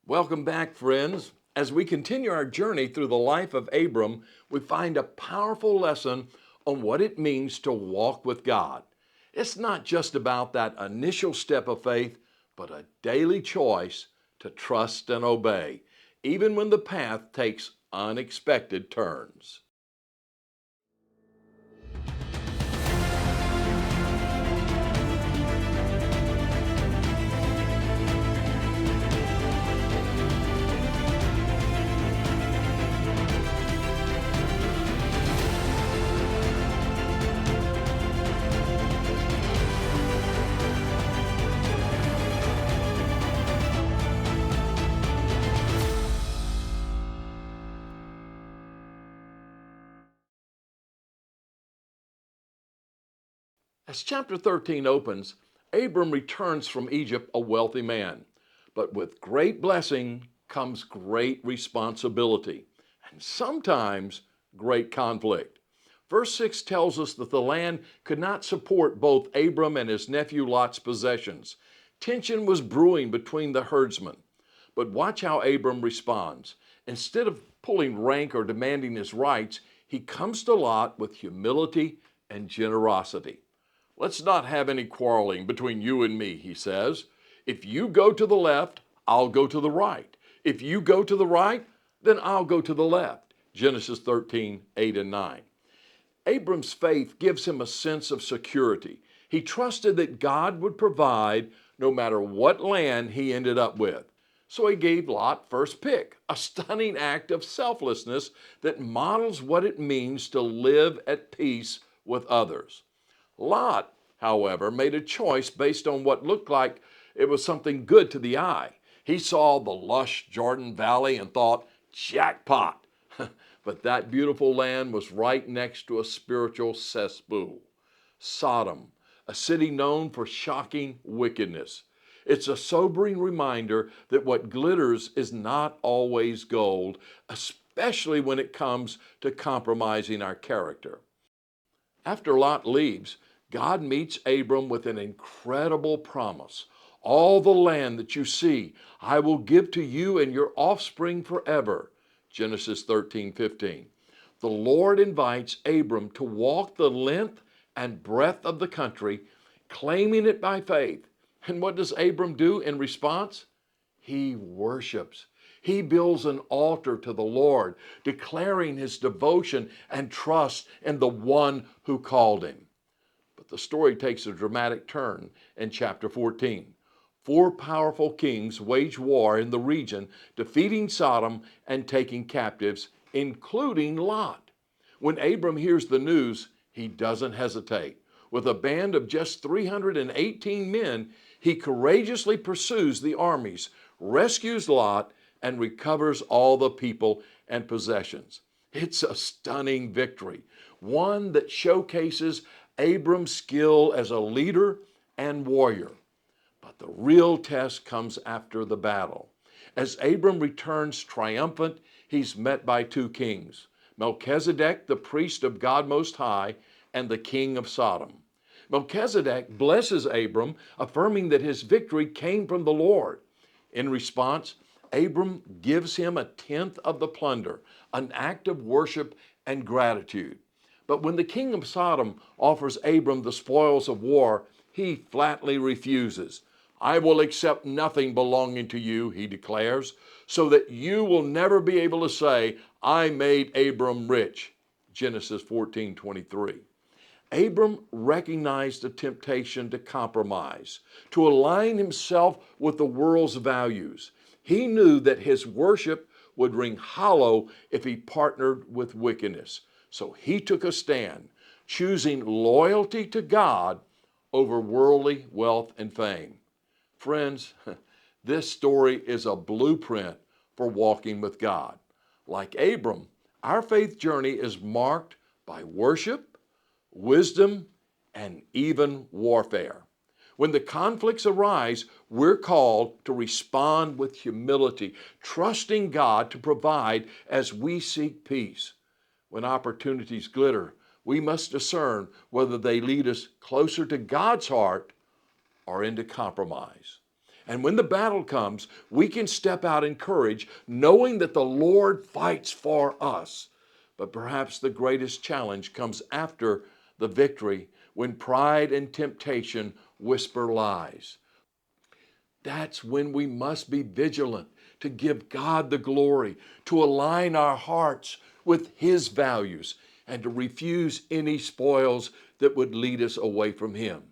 Welcome back, friends. As we continue our journey through the life of Abram, we find a powerful lesson on what it means to walk with God. It's not just about that initial step of faith, but a daily choice to trust and obey, even when the path takes unexpected turns. As chapter 13 opens, Abram returns from Egypt a wealthy man. But with great blessing comes great responsibility, and sometimes great conflict. Verse 6 tells us that the land could not support both Abram and his nephew Lot's possessions. Tension was brewing between the herdsmen. But watch how Abram responds. Instead of pulling rank or demanding his rights, he comes to Lot with humility and generosity. Let's not have any quarreling between you and me, he says. If you go to the left, I'll go to the right. If you go to the right, then I'll go to the left. Genesis 13:8 and 9. Abram's faith gives him a sense of security. He trusted that God would provide no matter what land he ended up with. So he gave Lot first pick, a stunning act of selflessness that models what it means to live at peace with others. Lot, however, made a choice based on what looked like it was something good to the eye. He saw the lush Jordan Valley and thought, jackpot. But that beautiful land was right next to a spiritual cesspool, Sodom, a city known for shocking wickedness. It's a sobering reminder that what glitters is not always gold, especially when it comes to compromising our character. After Lot leaves, God meets Abram with an incredible promise. All the land that you see, I will give to you and your offspring forever. Genesis 13:15. The Lord invites Abram to walk the length and breadth of the country, claiming it by faith. And what does Abram do in response? He worships. He builds an altar to the Lord, declaring his devotion and trust in the one who called him. But the story takes a dramatic turn in chapter 14. Four powerful kings wage war in the region, defeating Sodom and taking captives, including Lot. When Abram hears the news, he doesn't hesitate. With a band of just 318 men, he courageously pursues the armies, rescues Lot, and recovers all the people and possessions. It's a stunning victory, one that showcases Abram's skill as a leader and warrior. But the real test comes after the battle. As Abram returns triumphant, he's met by two kings, Melchizedek, the priest of God Most High, and the king of Sodom. Melchizedek blesses Abram, affirming that his victory came from the Lord. In response, Abram gives him a tenth of the plunder, an act of worship and gratitude. But when the king of Sodom offers Abram the spoils of war, he flatly refuses. I will accept nothing belonging to you, he declares, so that you will never be able to say, I made Abram rich. Genesis 14:23. Abram recognized the temptation to compromise, to align himself with the world's values. He knew that his worship would ring hollow if he partnered with wickedness. So he took a stand, choosing loyalty to God over worldly wealth and fame. Friends, this story is a blueprint for walking with God. Like Abram, our faith journey is marked by worship, wisdom, and even warfare. When the conflicts arise, we're called to respond with humility, trusting God to provide as we seek peace. When opportunities glitter, we must discern whether they lead us closer to God's heart or into compromise. And when the battle comes, we can step out in courage, knowing that the Lord fights for us. But perhaps the greatest challenge comes after the victory, when pride and temptation whisper lies. That's when we must be vigilant to give God the glory, to align our hearts with His values, and to refuse any spoils that would lead us away from Him.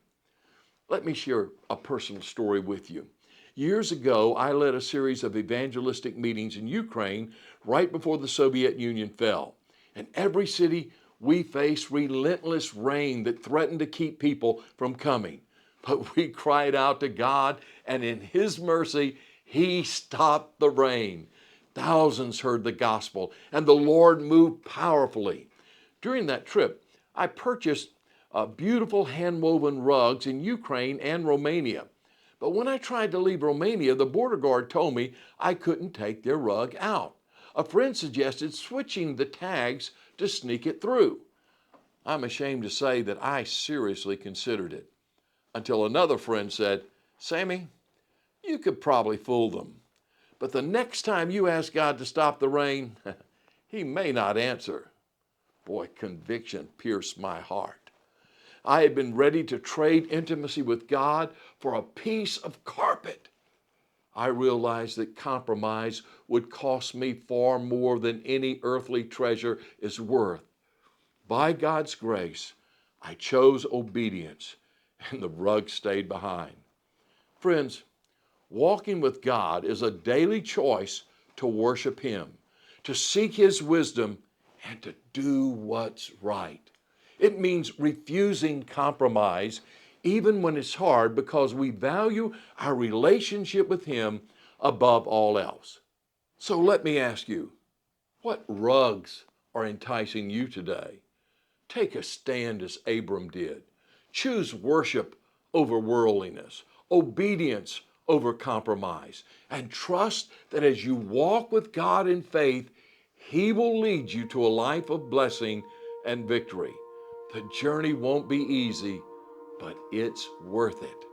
Let me share a personal story with you. Years ago, I led a series of evangelistic meetings in Ukraine right before the Soviet Union fell. In every city, we faced relentless rain that threatened to keep people from coming. But we cried out to God, and in His mercy, He stopped the rain. Thousands heard the gospel, and the Lord moved powerfully. During that trip, I purchased beautiful hand-woven rugs in Ukraine and Romania. But when I tried to leave Romania, the border guard told me I couldn't take their rug out. A friend suggested switching the tags to sneak it through. I'm ashamed to say that I seriously considered it, until another friend said, "Sammy, you could probably fool them. But the next time you ask God to stop the rain, He may not answer." Boy, conviction pierced my heart. I had been ready to trade intimacy with God for a piece of carpet. I realized that compromise would cost me far more than any earthly treasure is worth. By God's grace, I chose obedience, and the rug stayed behind. Friends, walking with God is a daily choice to worship Him, to seek His wisdom, and to do what's right. It means refusing compromise even when it's hard, because we value our relationship with Him above all else. So let me ask you, what rugs are enticing you today? Take a stand as Abram did. Choose worship over worldliness, obedience over compromise, and trust that as you walk with God in faith, He will lead you to a life of blessing and victory. The journey won't be easy, but it's worth it.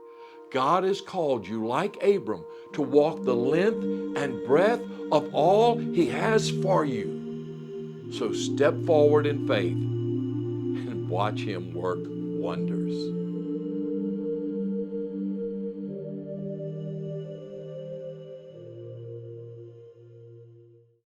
God has called you, like Abram, to walk the length and breadth of all He has for you. So step forward in faith and watch Him work wonders.